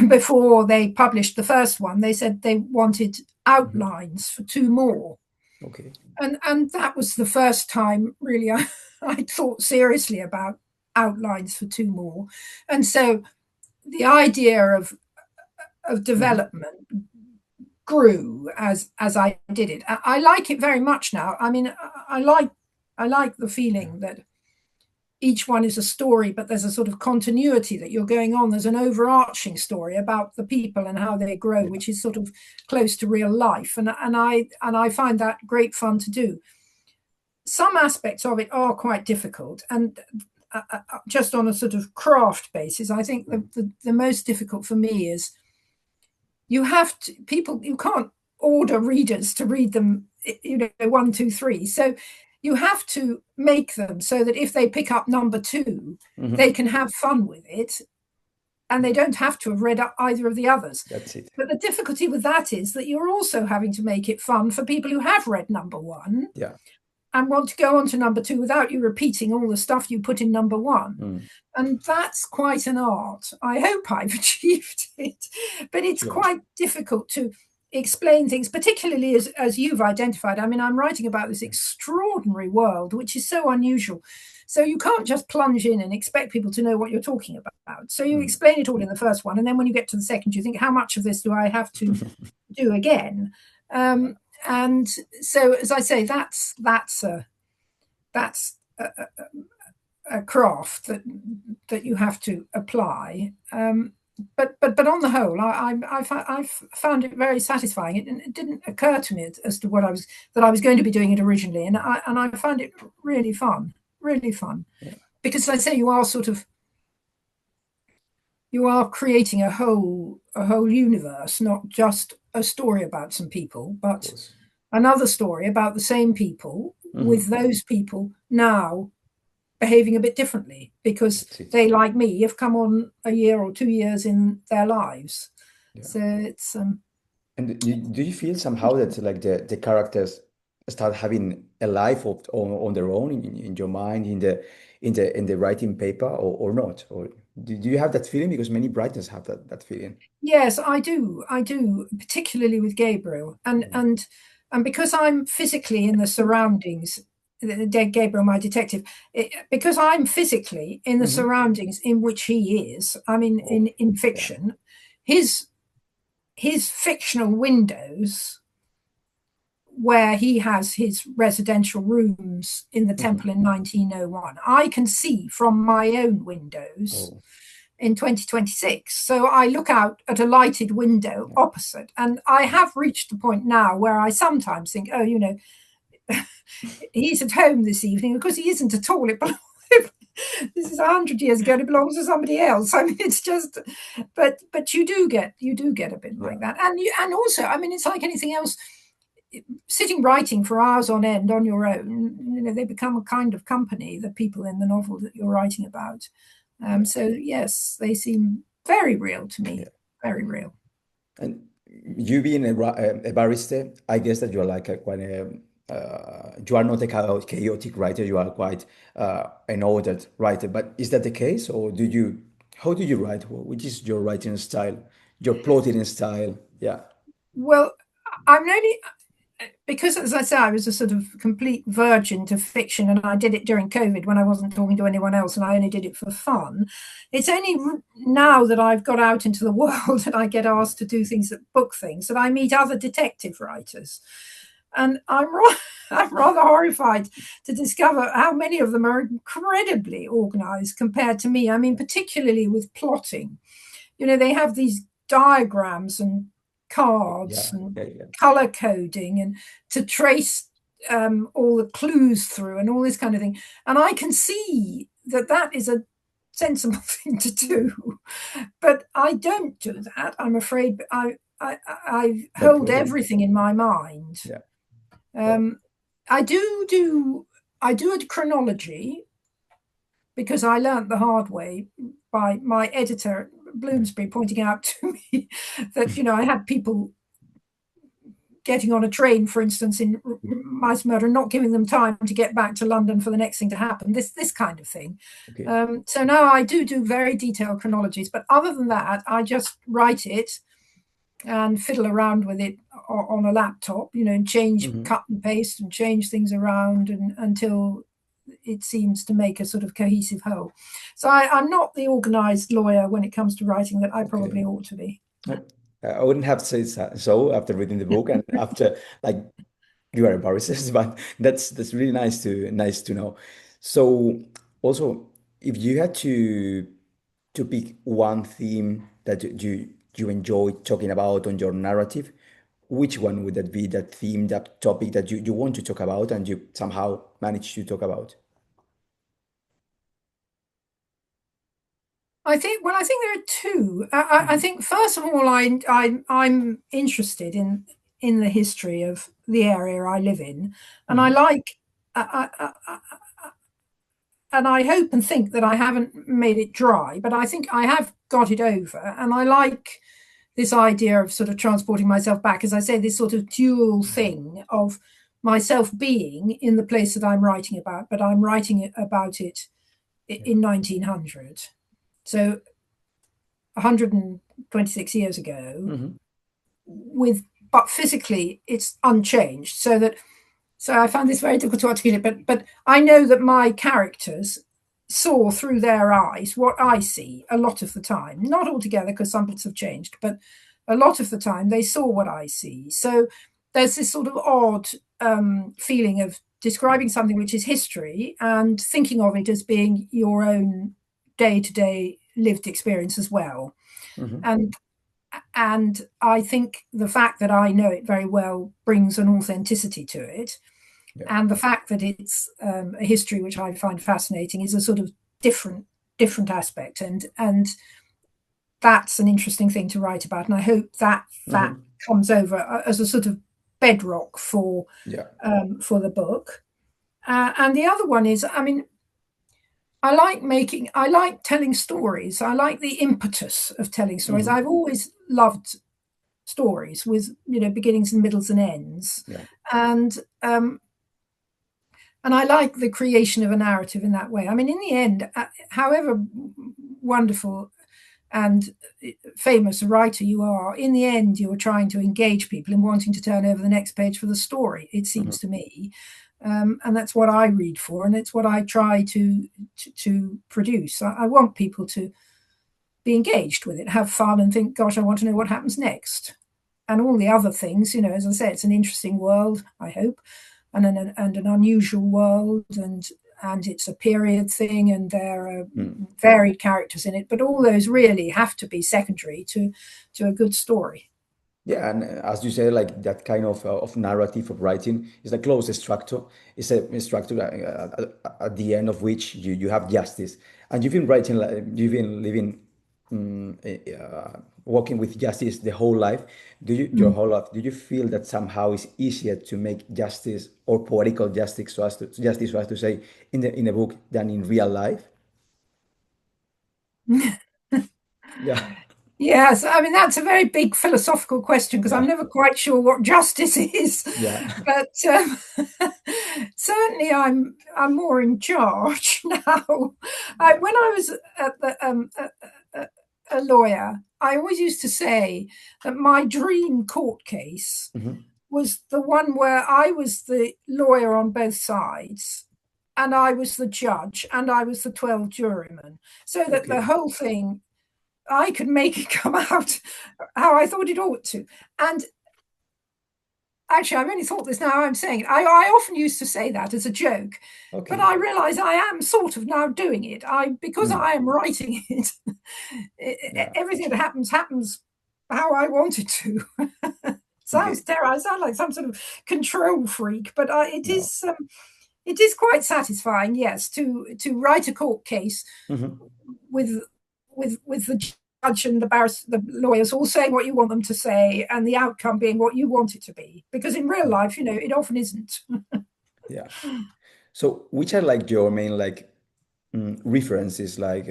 B: before they published the first one, they said they wanted outlines for two more.
A: Okay.
B: And that was the first time, really, I thought seriously about outlines for two more. And so the idea of development grew as I did it. I like it very much now. I mean, I like the feeling that each one is a story, but there's a sort of continuity that you're going on. There's an overarching story about the people and how they grow, which is sort of close to real life. And I find that great fun to do. Some aspects of it are quite difficult, and just on a sort of craft basis, I think the most difficult for me is you can't order readers to read them, 1, 2, 3. So you have to make them so that if they pick up number 2, they can have fun with it, and they don't have to have read either of the others.
A: That's it.
B: But the difficulty with that is that you're also having to make it fun for people who have read number 1 and want to go on to number 2 without you repeating all the stuff you put in number 1. And that's quite an art. I hope I've achieved it, but it's quite difficult to explain things, particularly as you've identified. I mean, I'm writing about this extraordinary world, which is so unusual. So you can't just plunge in and expect people to know what you're talking about. So you explain it all in the first one, and then when you get to the second, you think, how much of this do I have to do again? And so, as I say, that's a craft that you have to apply. But on the whole, I've found it very satisfying. It didn't occur to me as to that I was going to be doing it originally, and I found it really fun, because as I say, you are creating a whole universe, not just a story about some people, but another story about the same people with those people now behaving a bit differently because they, like me, have come on a year or 2 years in their lives. So it's
A: And do you feel somehow that like the characters start having a life on their own in your mind, in the writing paper, or not? Or do you have that feeling? Because many writers have that feeling.
B: Yes, I do, particularly with Gabriel, and because I'm physically in the surroundings, Gabriel, my detective, because I'm physically in the surroundings in which he is. I mean, in fiction, his fictional windows, where he has his residential rooms in the Temple in 1901, I can see from my own windows in 2026. So I look out at a lighted window opposite, and I have reached the point now where I sometimes think, oh, he's at home this evening, because he isn't at all. This is 100 years ago, and it belongs to somebody else. I mean, it's just, but you do get a bit like that, and also, I mean, it's like anything else. Sitting writing for hours on end on your own, they become a kind of company, the people in the novel that you're writing about. So yes, they seem very real to me, very real.
A: And you being a barrister, I guess that you're like you are not a chaotic writer. You are quite an ordered writer. But is that the case, or how do you write? Which is your writing style, your plotting style? Yeah.
B: Well, I'm really, because, as I say, I was a sort of complete virgin to fiction, and I did it during COVID when I wasn't talking to anyone else, and I only did it for fun. It's only now that I've got out into the world and I get asked to do book things, that I meet other detective writers. And I'm rather horrified to discover how many of them are incredibly organized compared to me. I mean, particularly with plotting. They have these diagrams and cards and color coding, and to trace all the clues through and all this kind of thing. And I can see that is a sensible thing to do, but I don't do that. I'm afraid I hold everything in my mind. I do a chronology, because I learnt the hard way by my editor Bloomsbury pointing out to me that I had people getting on a train, for instance, in Mice Murder, and not giving them time to get back to London for the next thing to happen. This kind of thing.
A: Okay.
B: So now I do very detailed chronologies, but other than that, I just write it and fiddle around with it on a laptop, and change,
A: Hmm.
B: cut and paste, and change things around, and until it seems to make a sort of cohesive whole. So I'm not the organized lawyer when it comes to writing that I probably
A: Okay.
B: ought to be.
A: No, I wouldn't have said so after reading the book and after like you are a barrister, but that's really nice to know. So also, if you had to pick one theme that you enjoy talking about on your narrative, which one would that be? That theme, that topic that you want to talk about and you somehow manage to talk about?
B: I think there are two. I
A: Mhm.
B: think first of all, I'm interested in the history of the area I live in, and I
A: Mhm.
B: like. And I hope and think that I haven't made it dry, but I think I have got it over. And I like this idea of sort of transporting myself back, as I say, this sort of dual thing of myself being in the place that I'm writing about, but I'm writing about it
A: Yeah.
B: in 1900. So 126 years ago,
A: Hmm.
B: with but physically it's unchanged. So I found this very difficult to articulate, but I know that my characters saw through their eyes what I see a lot of the time. Not altogether, because some bits have changed, but a lot of the time they saw what I see. So there's this sort of odd feeling of describing something which is history and thinking of it as being your own day-to-day lived experience as well.
A: Hmm.
B: And and I think the fact that I know it very well brings an authenticity to it,
A: Yeah.
B: and the fact that it's a history which I find fascinating is a sort of different aspect, and that's an interesting thing to write about. And I hope that that
A: Hmm.
B: comes over as a sort of bedrock
A: Yeah.
B: for the book. And the other one is, I mean, I like telling stories. I like the impetus of telling stories.
A: Hmm.
B: I've always loved stories with beginnings and middles and ends,
A: Yeah.
B: and um, and I like the creation of a narrative in that way. I mean, in the end, however wonderful and famous a writer you are, in the end, you are trying to engage people in wanting to turn over the next page for the story. It
A: Hmm.
B: seems to me, and that's what I read for, and it's what I try to produce. I want people to be engaged with it, have fun, and think, "Gosh, I want to know what happens next." And all the other things, as I say, it's an interesting world, I hope, and an unusual world, and it's a period thing, and there are
A: Mm.
B: varied characters in it. But all those really have to be secondary to a good story.
A: Yeah, and as you say, like that kind of narrative of writing is a close structure. It's a structure at the end of which you have justice, and you've been writing, you've been living, working with justice the whole life. Your
B: Mm.
A: whole life? Do you feel that somehow it's easier to make justice or poetical justice, so as to say, in the book than in real life? Yeah,
B: Yes, I mean that's a very big philosophical question because I'm
A: yeah,
B: never quite sure what justice is,
A: yeah.
B: but certainly I'm more in charge now.
A: Yeah.
B: When I was a lawyer, I always used to say that my dream court case
A: Hmm.
B: was the one where I was the lawyer on both sides, and I was the judge, and I was the 12 jurymen, so that the
A: Okay.
B: whole thing I could make it come out how I thought it ought to. And actually, I've only thought this now I'm saying it. I often used to say that as a joke, but
A: Okay.
B: I realize I am sort of now doing it. Because
A: Mm.
B: I am writing it,
A: Yeah.
B: everything that happens how I want it to. Sounds
A: Okay.
B: terrible. I sound like some sort of control freak, but
A: No.
B: it is quite satisfying, yes, to write a court case
A: Hmm.
B: with with the judge and the lawyers all saying what you want them to say, and the outcome being what you want it to be. Because in real
A: Yeah.
B: life, it often isn't.
A: Yeah. So, which are like your main like references, like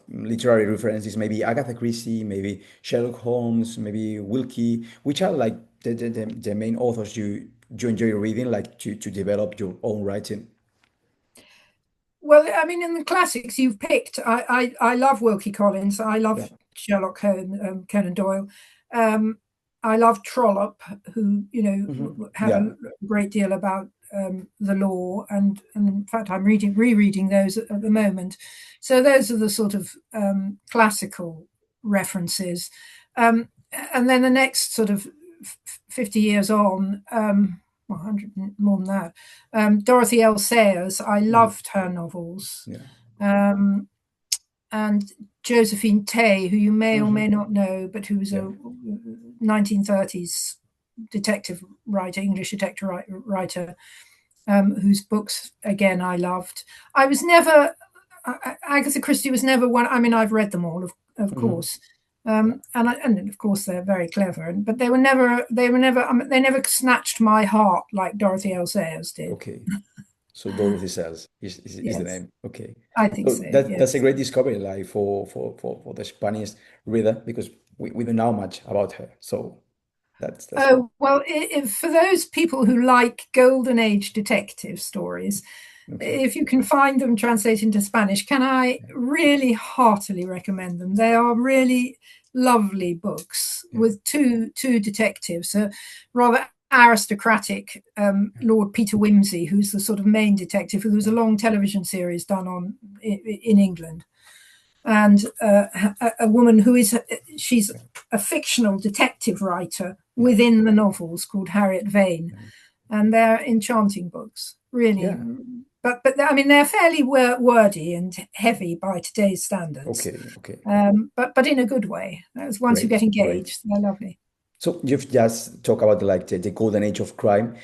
A: literary references? Maybe Agatha Christie, maybe Sherlock Holmes, maybe Wilkie. Which are like the main authors you enjoy reading, like to develop your own writing?
B: Well, I mean, in the classics you've picked, I love Wilkie Collins. I
A: Yeah.
B: love Sherlock Holmes, Conan Doyle. Um, I love Trollope, who had
A: Yeah.
B: a great deal about the law, and in fact I'm rereading those at the moment. So those are the sort of classical references. Um, and then the next sort of 50 years on, well, 100 more than that, Dorothy L. Sayers. I
A: Mhm.
B: loved her novels.
A: Yeah.
B: Um, and Josephine Tay, who you may or may
A: Hmm.
B: not know, but who was
A: Yeah.
B: a 1930s detective writer, English detective writer, whose books, again, I loved. I was never, Agatha Christie was never one. I mean, I've read them all, of
A: Hmm.
B: course.
A: Yeah.
B: And of course they're very clever, but they never snatched my heart like Dorothy L. Sayers did.
A: Okay. So Dorothy Sayers is the
B: Yes,
A: name. Okay.
B: I think
A: So
B: so.
A: that's a
B: Yes.
A: great discovery, like for the Spanish reader, because we don't know much about her. So that's great.
B: Oh, well, for those people who like golden age detective stories,
A: Okay.
B: if you can find them translated into Spanish, can I
A: Yeah.
B: really heartily recommend them? They are really lovely books
A: Yeah.
B: with two detectives, a rather aristocratic
A: Yeah.
B: Lord Peter Wimsey, who's the sort of main detective. There was a long television series done on in England, and a woman who is she's
A: Yeah.
B: a fictional detective writer
A: Yeah.
B: within the novels called Harriet Vane,
A: Yeah.
B: and they're enchanting books, really.
A: Yeah.
B: But I mean, they're fairly wordy and heavy by today's standards,
A: Okay. Okay.
B: but in a good way. As once you
A: Great.
B: get
A: Great.
B: engaged, they're lovely.
A: So you've just talked about like the golden age of crime.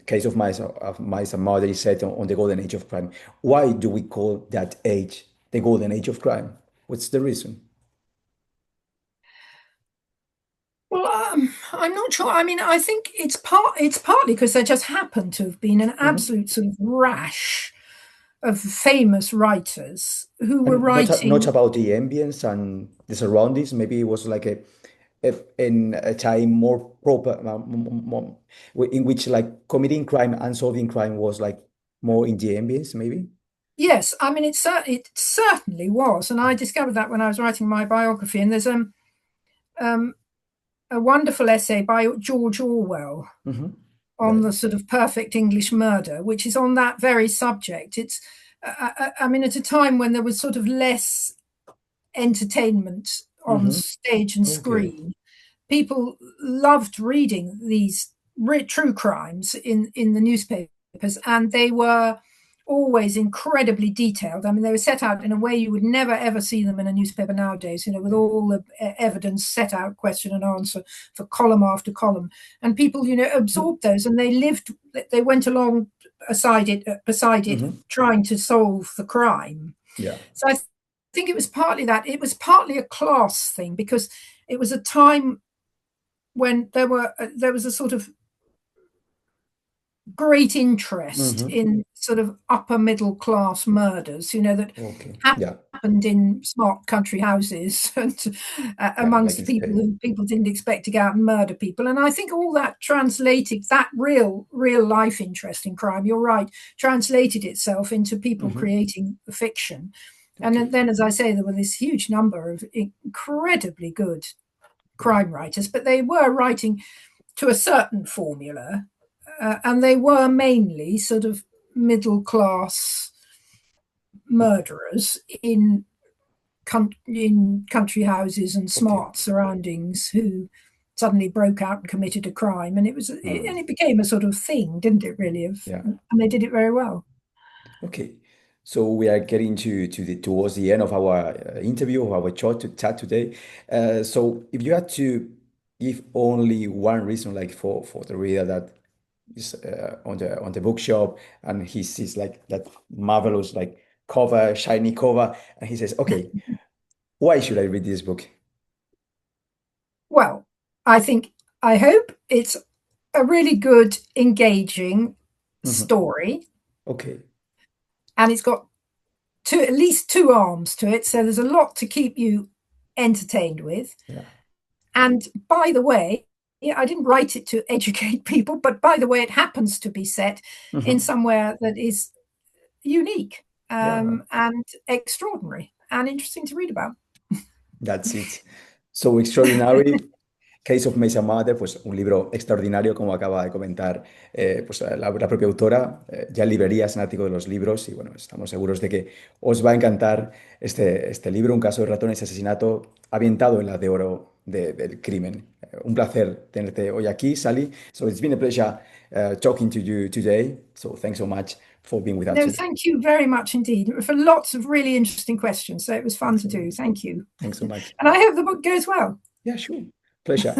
A: Case of Mice and Murder is set on the golden age of crime. Why do we call that age the golden age of crime? What's the reason?
B: Well, I'm not sure. I mean, I think it's partly because there just happened to have been an
A: Mhm.
B: absolute sort of rash of famous writers who were
A: And not
B: writing.
A: about the ambience and the surroundings. Maybe it was like in a time more proper, in which like committing crime and solving crime was like more in the ambience, maybe.
B: Yes, I mean it certainly was, and I discovered that when I was writing my biography. And there's um, a wonderful essay by George Orwell
A: Hmm.
B: on
A: Yeah.
B: the sort of perfect English murder, which is on that very subject. It's I mean, at a time when there was sort of less entertainment on
A: Hmm.
B: stage and
A: Okay.
B: screen, people loved reading these true crimes in the newspapers, and they were always incredibly detailed. I mean, they were set out in a way you would never ever see them in a newspaper nowadays, with
A: Yeah.
B: all the evidence set out, question and answer for column after column. And people, absorbed those, and they went along beside it,
A: Hmm.
B: trying to solve the crime.
A: Yeah.
B: So I think it was partly that. It was partly a class thing, because it was a time when there was a sort of great interest
A: Hmm.
B: in sort of upper middle class murders, that
A: Okay. Yeah.
B: happened in smart country houses and
A: Yeah. Like
B: amongst
A: in
B: people
A: Spain.
B: who people didn't expect to go out and murder people. And I think all that translated, that real life interest in crime, you're right, translated itself into people
A: Hmm.
B: creating the fiction. And
A: Okay.
B: then, as I say, there were this huge number of incredibly good
A: Yeah.
B: crime writers, but they were writing to a certain formula, and they were mainly sort of middle class murderers in country houses and
A: Okay.
B: smart surroundings who suddenly broke out and committed a crime, and
A: Mm.
B: it became a sort of thing, didn't it? Really,
A: Yeah.
B: and they did it very well.
A: Okay. So we are getting to the towards the end of our interview, of our chat today. So if you had to give only one reason, like for the reader that is on the bookshop and he sees like that marvelous like cover, shiny cover, and he says, "Okay, why should I read this book?"
B: Well, I hope it's a really good, engaging
A: Mhm.
B: story,
A: Okay.
B: and it's got at least two arms to it, so there's a lot to keep you entertained with.
A: Yeah.
B: And by the way, I didn't write it to educate people, but by the way, it happens to be set in
A: Mhm.
B: somewhere that is unique
A: Yeah,
B: and extraordinary and interesting to read about.
A: that's it. So extraordinary. Case of Mesa Mother, pues un libro extraordinario, como acaba de comentar pues, la propia autora, ya en librerías, en Ático de los Libros, y bueno, estamos seguros de que os va a encantar este libro, un caso de ratones y asesinato ambientado en la de oro del crimen. Un placer tenerte hoy aquí, Sally. So it's been a pleasure talking to you today. So thanks so much for being with us
B: No,
A: today.
B: thank you very much indeed for lots of really interesting questions. So it was fun to do.
A: Excellent.
B: Thank you.
A: Thanks so much.
B: And I hope the book goes well.
A: Yeah, sure. Pleasure.